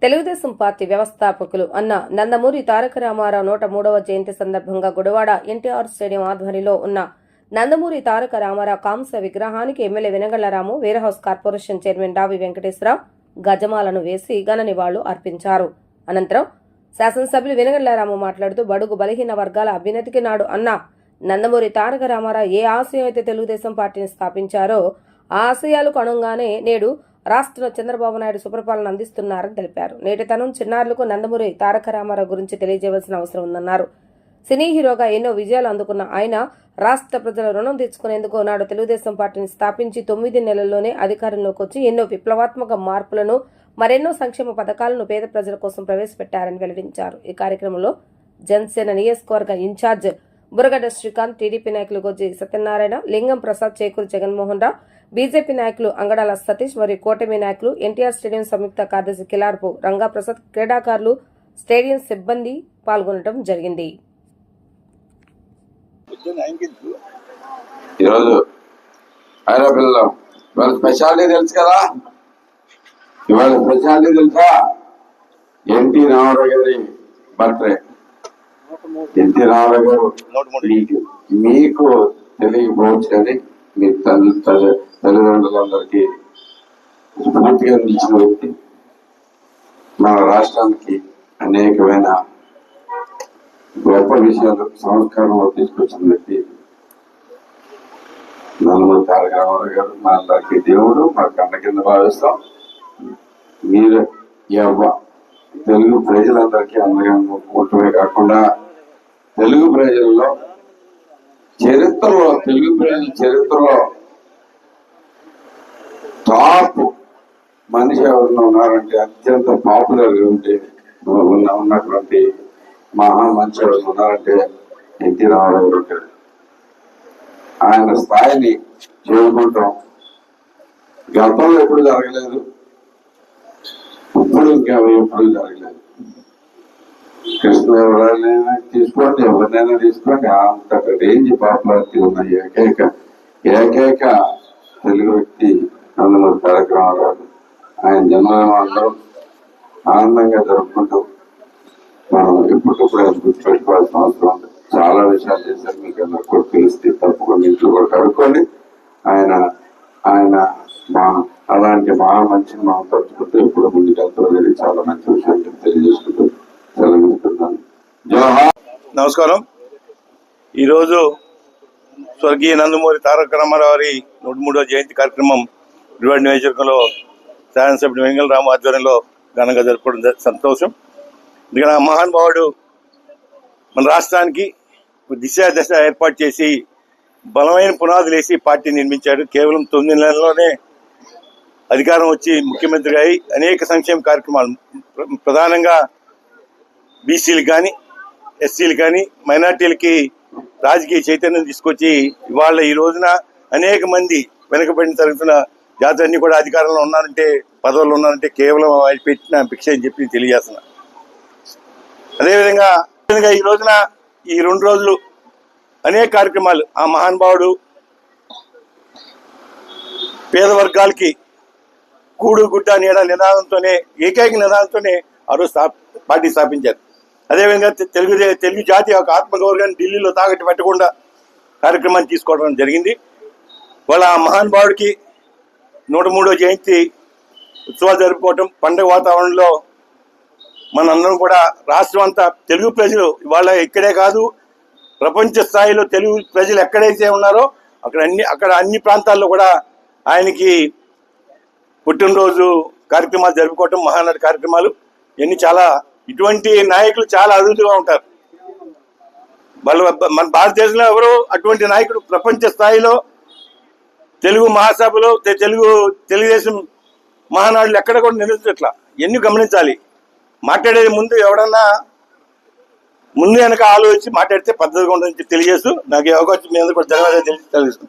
Telugu Desam party వ్యవస్థాపకులు అన్న నందమూరి తారక రామారావు 103వ జయంతి సందర్భంగా గుడివాడ ఎన్టీఆర్ స్టేడియం ఆధ్వర్యంలో ఉన్న నందమూరి తారక రామారావు కాంస్య విగ్రహానికి MLA Venagalla Ramu warehouse corporation chairman Davi Venkateswararao గజమాలను వేసి ఘన నివాళులు అర్పించారు. అనంతరం శాసనసభ్యులు వెనగళ్లరాము మాట్లాడుతూ బడుగు బలహీన వర్గాల అభ్యున్నతికి నాడు అన్న నందమూరి తారక రామారావు ఏ ఆశయం అయితే తెలుగుదేశం పార్టీని స్థాపించారో ఆ ఆశయాలకు అనుగుణంగానే నేడు రాష్ట్రంలో చంద్రబాబు నాయుడు సుపరిపాలన అందిస్తున్నారని తెలిపారు. నేటితనం చిన్నారులకు నందమూరి తారక రామారావు గురించి తెలియజేయవలసిన అవసరం ఉందన్నారు. సినీ హీరోగా ఎన్నో విజయాలు అందుకున్న ఆయన రాష్ట్ర ప్రజల రుణం తెచ్చుకునేందుకు నాడు తెలుగుదేశం పార్టీని స్థాపించి 9 నెలల్లోనే అధికారంలోకి వచ్చి ఎన్నో విప్లవాత్మక మార్పులను మరెన్నో సంక్షేమ పథకాలను పేద ప్రజల కోసం ప్రవేశపెట్టారని వెల్లడించారు. ఈ కార్యక్రమంలో జనసేన నియోజకవర్గ ఇన్ఛార్జ్ బురగడ్డ శ్రీకాంత్, టీడీపీ నాయకులు గొజ్జి సత్యనారాయణ, లింగం ప్రసాద్, చేకూరు జగన్మోహన్ రావు, బీజేపీ నాయకులు అంగడాల సతీష్ మరియు కూటమి నాయకులు, ఎన్టీఆర్ స్టేడియం సంయుక్త కార్యదర్శి కిలార్పు రంగాప్రసాద్, క్రీడాకారులు, స్టేడియం సిబ్బంది పాల్గొనడం జరిగింది. ఈరోజు హైదరాబాద్లో ఇవాళ స్పెషాలిటీ తెలుసు కదా, ఇవాళ స్పెషాలిటీ తెలుసా? ఎన్టీ రామారావు గారి బర్త్డే. ఎన్టీ రామారావు గారు మీకు తెలియకపోవచ్చు కానీ మీ తల్లిదండ్రులందరికీ స్ఫూర్తిగా నిలిచిన వ్యక్తి, మన రాష్ట్రానికి అనేకమైన గొప్ప విషయాలు సంస్కారంలో తీసుకొచ్చిన వ్యక్తి నందమూరి తారక రామారావు గారు. మా అందరికీ దేవుడు, మా కన్న కింద భావిస్తాం. మీరు తెలుగు ప్రజలందరికీ అందగా కూటమే కాకుండా తెలుగు ప్రజల్లో తెలుగు ప్రజల చరిత్రలో టాప్ మనిషి ఎవరైనా ఉన్నారంటే, అత్యంత పాపులర్ గా ఉంటే ఉన్నటువంటి మహా మంచి ఎవరు ఉన్నారంటే ఎన్టీ రామారావు గారు. ఆయన స్థాయిని చేరుకుంటాం గతంలో ఎప్పుడు జరగలేదు, ఇప్పుడు ఇంకా ఎప్పుడు జరగలేదు. కృష్ణదేవరాయలైనా తీసుకోండి, ఎవరినైనా తీసుకోండి, అంత రేంజ్ పాపులారిటీ ఉన్న ఏకైక తెలుగు వ్యక్తి నందమూరి తారక రామారావు. ఆయన జన్మదినం అందరం ఆనందంగా జరుపుకుంటూ మనం ఎప్పటికప్పుడు గుర్తుపెట్టుకోవాల్సిన అవసరం ఉంది. చాలా విషయాలు చేశారు, మీకు అందరూ కూడా తెలిస్తే తప్పకుండా ఇంట్లో కూడా కనుక్కోండి. ఆయన అలాంటి మహా మంచిని మనం తలుచుకుంటూ ఎప్పుడు ముందుకెళ్తారో చాలా మంచి విషయాలు తెలియజేసుకుంటూ సెలవుతున్నాను. నమస్కారం. ఈరోజు స్వర్గీయ నందమూరి తారక రామారావు గారి 103వ జయంతి కార్యక్రమం గుడివాడ నియోజకవర్గంలో శాసనసభ్యుడు వెంగళరాము ఆధ్వర్యంలో ఘనంగా జరుపుకోవడం సంతోషం. ఎందుకంటే ఆ మహానుభావుడు మన రాష్ట్రానికి దిశ దశ ఏర్పాటు చేసి బలమైన పునాదులు వేసి పార్టీ నిర్మించాడు. కేవలం 9 నెలల్లోనే అధికారం వచ్చి ముఖ్యమంత్రిగా అయి అనేక సంక్షేమ కార్యక్రమాలు, ప్రధానంగా బీసీలు కానీ, ఎస్సీలు కానీ, మైనార్టీలకి రాజకీయ చైతన్యం తీసుకొచ్చి ఇవాళ ఈ రోజున అనేక మంది వెనుకబడిన తరగతున్న జాతులన్నీ కూడా అధికారంలో ఉన్నారంటే, పదవుల్లో ఉన్నారంటే కేవలం ఆయన పెట్టిన భిక్ష అని చెప్పి తెలియజేస్తున్నా. అదేవిధంగా ఈ రోజున ఈ 2 రోజులు అనేక కార్యక్రమాలు ఆ మహానుభావుడు పేద వర్గాలకి కూడు గుడ్డ నీడ నినాదంతోనే, ఏకైక నినాదంతోనే ఆ రోజు పార్టీ స్థాపించారు. అదేవిధంగా తెలుగు జాతి యొక్క ఆత్మగౌరవాన్ని ఢిల్లీలో తాకట్టు పెట్టకుండా కార్యక్రమాన్ని తీసుకోవడం జరిగింది. వాళ్ళ ఆ మహానుభావుడికి 103వ జయంతి ఉత్సవాలు జరుపుకోవటం, పండుగ వాతావరణంలో మనందరం కూడా రాష్ట్రం అంతా తెలుగు ప్రజలు ఇవాళ ఇక్కడే కాదు, ప్రపంచ స్థాయిలో తెలుగు ప్రజలు ఎక్కడైతే ఉన్నారో అక్కడ అన్ని ప్రాంతాల్లో కూడా ఆయనకి పుట్టినరోజు కార్యక్రమాలు జరుపుకోవటం, మహానాడు కార్యక్రమాలు ఇవన్నీ చాలా, ఇటువంటి నాయకులు చాలా అరుదుగా ఉంటారు. వాళ్ళు మన భారతదేశంలో ఎవరు అటువంటి నాయకుడు ప్రపంచ స్థాయిలో తెలుగు మహాసభలో తెలుగుదేశం మహానాడులు ఎక్కడ కూడా నిర్వహించట్లా. ఎన్ని గమనించాలి. మాట్లాడేది ముందు ఎవడన్నా ముందు వెనక ఆలోచించి మాట్లాడితే పద్ధతిగా ఉంటుందని తెలియజేస్తూ నాకు అవకాశం మీ అందరూ కూడా ధన్యవాదాలు తెలుసుకుంటాను.